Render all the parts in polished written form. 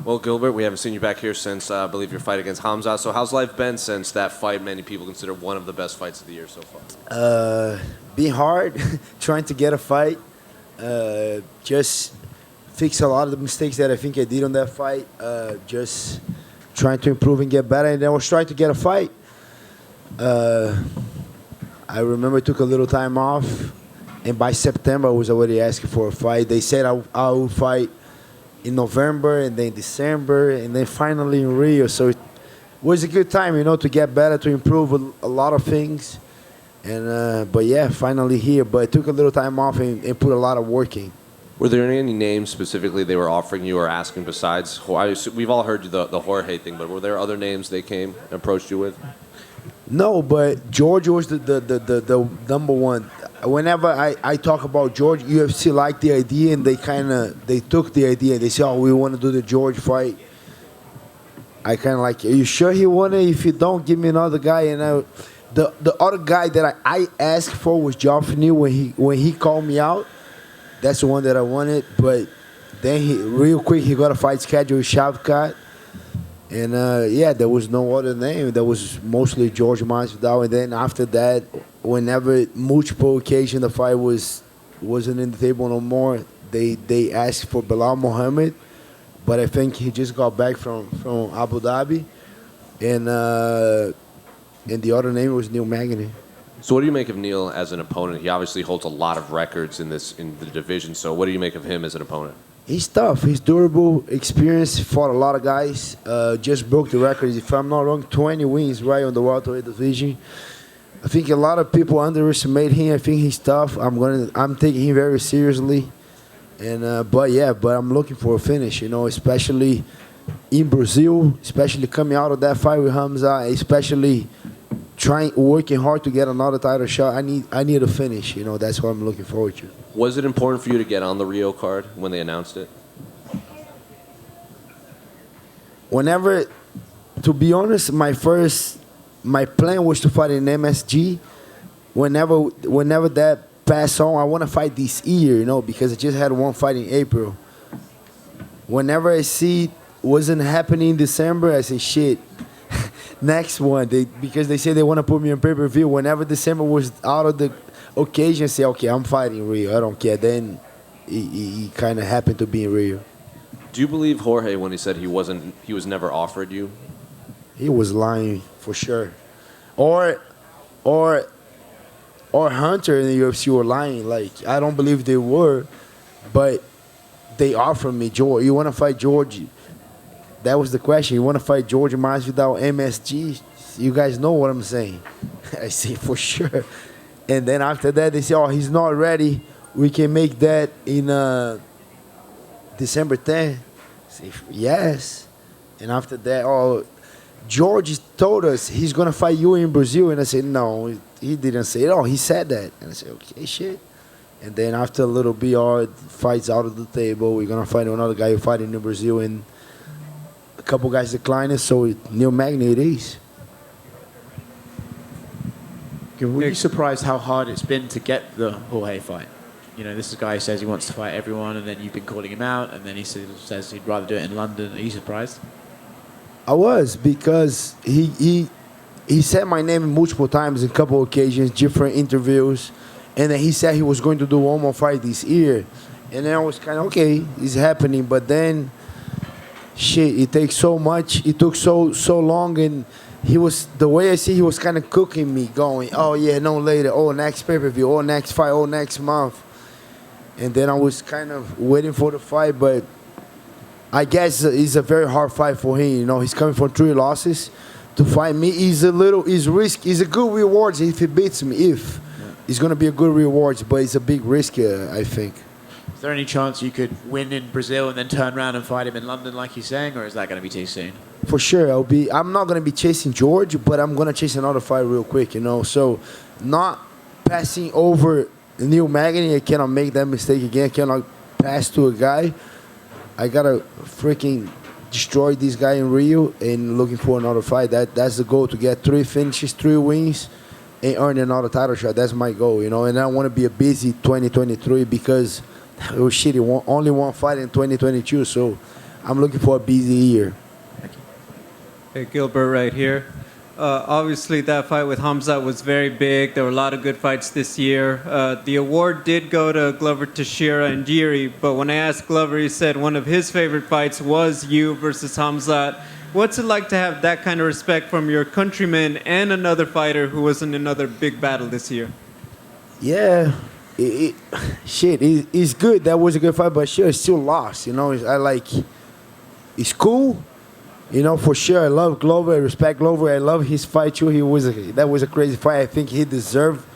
Well, Gilbert, we haven't seen you back here since, I believe, your fight against Khamzat. So how's life been since that fight many people consider one of the best fights of the year so far? Being hard, trying to get a fight. Just fix a lot of the mistakes that I think I did on that fight. Just trying to improve and get better. And I was trying to get a fight. I remember I took a little time off. And by September, I was already asking for a fight. They said I would fight in November and then December and then finally in Rio. So it was a good time, to get better, to improve a lot of things. And but yeah, finally here. But I took a little time off and put a lot of work in. Were there any names specifically they were offering you or asking besides? We've all heard the Jorge thing, but were there other names they came and approached you with? No, but George was the number one. Whenever I talk about George, UFC liked the idea and they took the idea. They said, "Oh, we want to do the George fight." I kind of like, "Are you sure he won it? If you don't, give me another guy." And the other guy that I asked for was Joffrey when he called me out. That's the one that I wanted. But then real quick he got a fight schedule with Shavkat. And yeah, there was no other name. There was mostly Jorge Masvidal. And then after that, whenever multiple occasions the fight wasn't in the table no more, they asked for Bilal Muhammad, but I think he just got back from Abu Dhabi, and the other name was Neil Magny. So what do you make of Neil as an opponent? He obviously holds a lot of records in the division. So what do you make of him as an opponent? He's tough. He's durable, experienced, fought a lot of guys. Just broke the record. If I'm not wrong, 20 wins right on the welterweight division. I think a lot of people underestimate him. I think he's tough. I'm taking him very seriously. And but I'm looking for a finish. Especially in Brazil, especially coming out of that fight with Khamzat, especially working hard to get another title shot. I need a finish. That's what I'm looking forward to. Was it important for you to get on the Rio card when they announced it? Whenever, to be honest, my plan was to fight in MSG. Whenever that passed on, I want to fight this year, because I just had one fight in April. Whenever I see it wasn't happening in December, I say, shit, next one. Because they say they want to put me on pay-per-view. Whenever December was out of the occasion, say, okay, I'm fighting Rio. I don't care. Then he kind of happened to be in Rio. Do you believe Jorge when he said he was never offered you? He was lying for sure. Or Hunter in the UFC were lying. Like, I don't believe they were, but they offered me George. You want to fight George? That was the question. You want to fight Jorge Masvidal MSG? You guys know what I'm saying. I say for sure. And then after that, they say, oh, he's not ready. We can make that in December 10th. I say, yes. And after that, oh, George told us he's going to fight you in Brazil. And I said, no, he didn't say it. Oh, he said that. And I said, okay, shit. And then after a little BR, fights out of the table, we're going to fight another guy who fighting in Brazil. And a couple guys declining, so Neil Magny it is. Were you surprised how hard it's been to get the Jorge fight? This is a guy who says he wants to fight everyone, and then you've been calling him out, and then he says he'd rather do it in London. Are you surprised? I was, because he said my name multiple times in a couple occasions, different interviews, and then he said he was going to do one more fight this year. And then I was kind of, okay, it's happening, but then shit, it takes so much. It took so long, and the way I see, he was kind of cooking me, going, oh yeah, no later, oh next pay-per-view, oh next fight, oh next month. And then I was kind of waiting for the fight, but I guess it's a very hard fight for him. He's coming from 3 losses. To fight me is risky. It's a good reward if he beats me. It's going to be a good reward, but it's a big risk, I think. Is there any chance you could win in Brazil and then turn around and fight him in London like he's saying, or is that going to be too soon? For sure. I'm not going to be chasing George, but I'm going to chase another fight real quick, So not passing over Neil Magny. I cannot make that mistake again. I cannot pass to a guy. I got to freaking destroy this guy in Rio and looking for another fight. That's the goal, to get 3 finishes, 3 wins, and earn another title shot. That's my goal, And I want to be a busy 2023 because, oh shit, he only one fight in 2022. So I'm looking for a busy year. Hey, Gilbert right here. Obviously, that fight with Khamzat was very big. There were a lot of good fights this year. The award did go to Glover Teixeira and Jiri, but when I asked Glover, he said one of his favorite fights was you versus Khamzat. What's it like to have that kind of respect from your countryman and another fighter who was in another big battle this year? Yeah, it's good. That was a good fight, but sure, still lost. You know, it's cool. You know, for sure, I love Glover. I respect Glover. I love his fight too. That was a crazy fight. I think he deserved.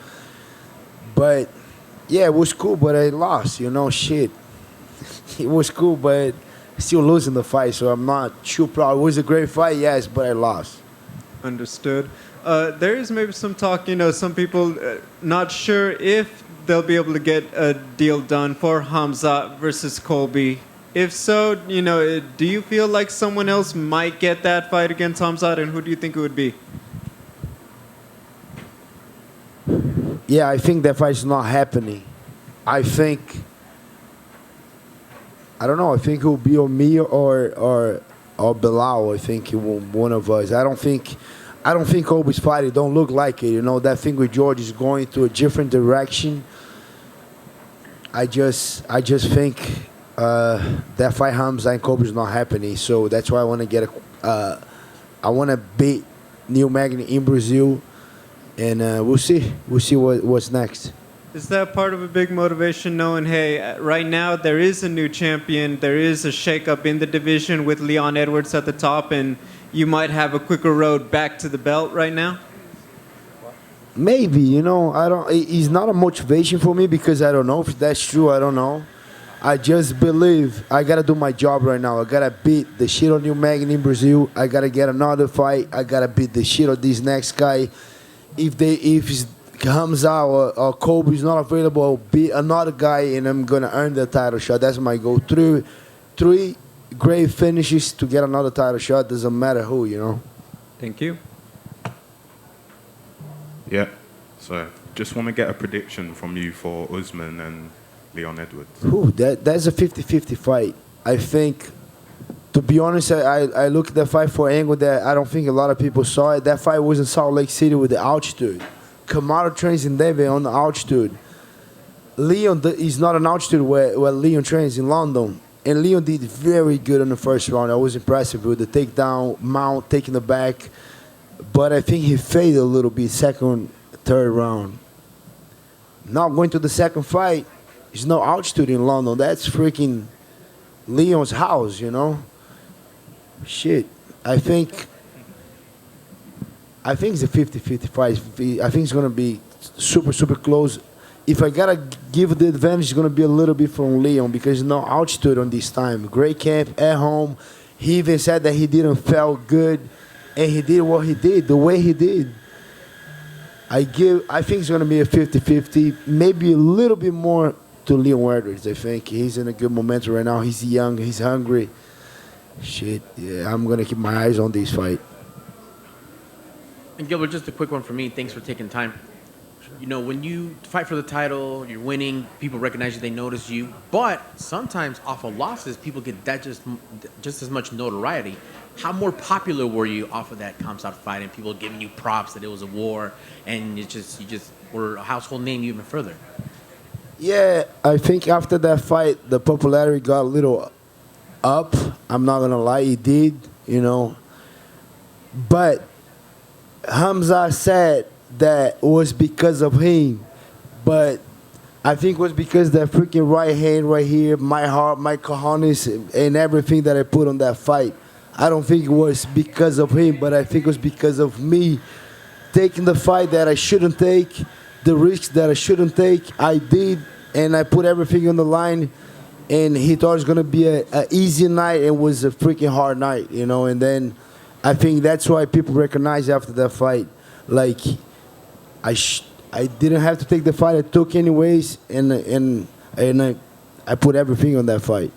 But yeah, it was cool. But I lost. You know, shit. It was cool, but still losing the fight. So I'm not too proud. It was a great fight, yes, but I lost. Understood. There is maybe some talk, some people not sure if they'll be able to get a deal done for Khamzat versus Colby. If so, do you feel like someone else might get that fight against Khamzat, and who do you think it would be? Yeah, I think that fight's not happening. I don't know. I think it will be on me or Bilal. I think it will one of us. I don't think Colby's fight. It don't look like it. You know, that thing with George is going to a different direction. I just think that fight Khamzat and Colby is not happening. So that's why I want to I want to beat Neil Magny in Brazil, and we'll see. We'll see what's next. Is that part of a big motivation, knowing, hey, right now there is a new champion, there is a shakeup in the division with Leon Edwards at the top, and you might have a quicker road back to the belt right now? Maybe, it's not a motivation for me because I don't know if that's true. I don't know. I just believe I gotta do my job right now. I gotta beat the shit on Neil Magny in Brazil. I gotta get another fight. I gotta beat the shit on this next guy. If it's Khamzat or Colby's not available, I'll beat another guy and I'm gonna earn the title shot. That's my goal. Three great finishes to get another title shot. Doesn't matter who. Thank you. Yeah. So just want to get a prediction from you for Usman and Leon Edwards. Ooh, that's a 50-50 fight. I think, to be honest, I looked at that fight for an angle that I don't think a lot of people saw it. That fight was in Salt Lake City with the altitude. Kamaru trains in Denver on the altitude. Leon is not an altitude where Leon trains in London. And Leon did very good in the first round. I was impressive with the takedown, mount, taking the back. But I think he faded a little bit second, third round. Now going to the second fight, there's no altitude in London. That's freaking Leon's house, Shit. I think it's a 50-50 fight. I think it's going to be super, super close. If I got to give the advantage, it's going to be a little bit from Leon because there's no altitude on this time. Great camp, at home. He even said that he didn't feel good, and he did what he did, the way he did. I think it's going to be a 50-50, maybe a little bit more to Leon Edwards. I think he's in a good momentum right now. He's young, he's hungry. Shit, yeah, I'm going to keep my eyes on this fight. And Gilbert, just a quick one for me. Thanks for taking time. When you fight for the title, you're winning, people recognize you, they notice you. But sometimes off of losses, people get that just as much notoriety. How more popular were you off of that Khamzat fight and people giving you props that it was a war and you just were a household name even further? Yeah, I think after that fight, the popularity got a little up. I'm not going to lie, it did, But Khamzat said that was because of him. But I think it was because that freaking right hand right here, my heart, my cojones, and everything that I put on that fight. I don't think it was because of him, but I think it was because of me taking the fight that I shouldn't take, the risks that I shouldn't take. I did, and I put everything on the line, and he thought it was going to be an easy night. It was a freaking hard night, and then I think that's why people recognize after that fight, like, I didn't have to take the fight. I took anyways, and I put everything on that fight.